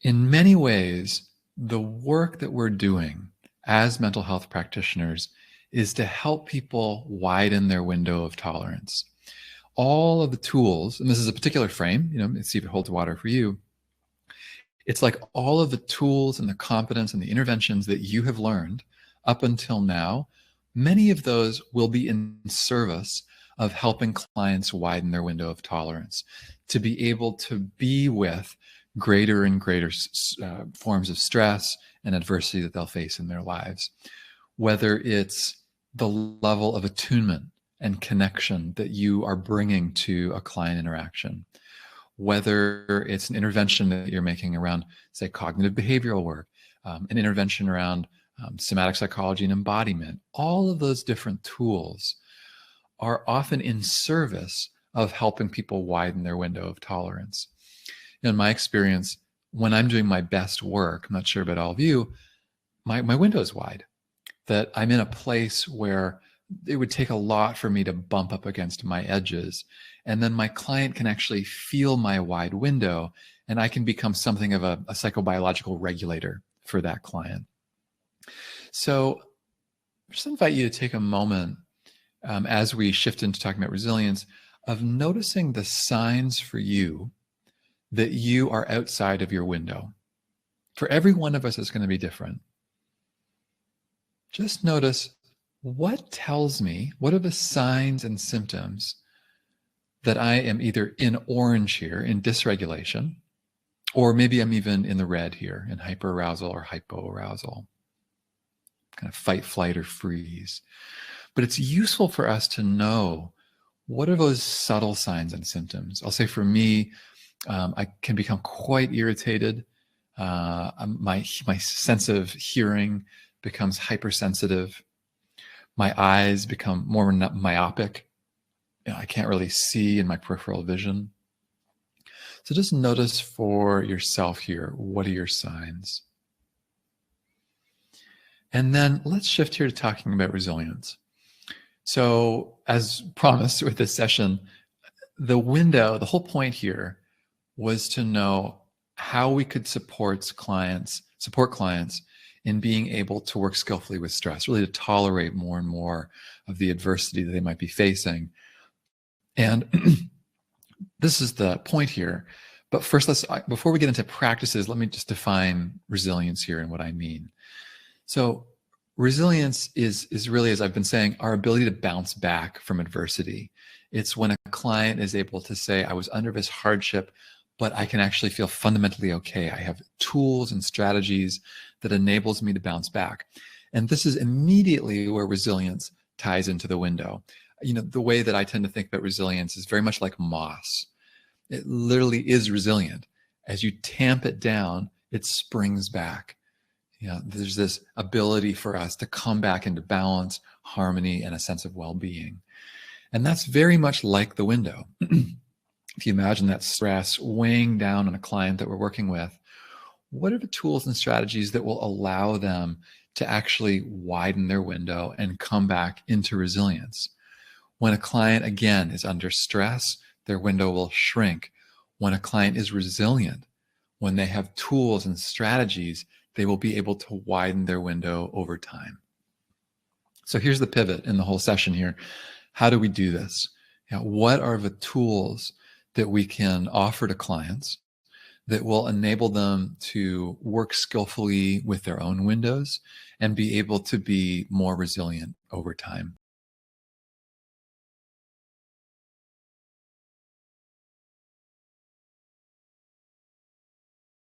In many ways, the work that we're doing as mental health practitioners is to help people widen their window of tolerance. All of the tools, and this is a particular frame, let's see if it holds water for you. It's like all of the tools and the competence and the interventions that you have learned up until now, many of those will be in service of helping clients widen their window of tolerance, to be able to be with greater and greater forms of stress and adversity that they'll face in their lives. Whether it's the level of attunement and connection that you are bringing to a client interaction, whether it's an intervention that you're making around, say, cognitive behavioral work, an intervention around somatic psychology and embodiment, all of those different tools are often in service of helping people widen their window of tolerance. In my experience, when I'm doing my best work, I'm not sure about all of you, my window is wide, that I'm in a place where it would take a lot for me to bump up against my edges. And then my client can actually feel my wide window, and I can become something of a psychobiological regulator for that client. So just invite you to take a moment as we shift into talking about resilience, of noticing the signs for you that you are outside of your window. For every one of us, it's going to be different. Just notice, what tells me, what are the signs and symptoms that I am either in orange here, in dysregulation, or maybe I'm even in the red here, in hyperarousal or hypoarousal, kind of fight, flight, or freeze. But it's useful for us to know, what are those subtle signs and symptoms? I'll say for me, I can become quite irritated. My sense of hearing becomes hypersensitive. My eyes become more myopic. I can't really see in my peripheral vision. So just notice for yourself here, what are your signs? And then let's shift here to talking about resilience. So as promised with this session, the whole point here was to know how we could support clients in being able to work skillfully with stress, really to tolerate more and more of the adversity that they might be facing. And this is the point here. But first, before we get into practices, let me just define resilience here and what I mean. So resilience is really, as I've been saying, our ability to bounce back from adversity. It's when a client is able to say, I was under this hardship, but I can actually feel fundamentally okay. I have tools and strategies that enables me to bounce back. And this is immediately where resilience ties into the window. The way that I tend to think about resilience is very much like moss. It literally is resilient. As you tamp it down, it springs back. There's this ability for us to come back into balance, harmony, and a sense of well-being. And that's very much like the window. If you imagine that stress weighing down on a client that we're working with, what are the tools and strategies that will allow them to actually widen their window and come back into resilience? When a client, again, is under stress, their window will shrink. When a client is resilient, when they have tools and strategies, they will be able to widen their window over time. So here's the pivot in the whole session here. How do we do this? What are the tools that we can offer to clients that will enable them to work skillfully with their own windows and be able to be more resilient over time?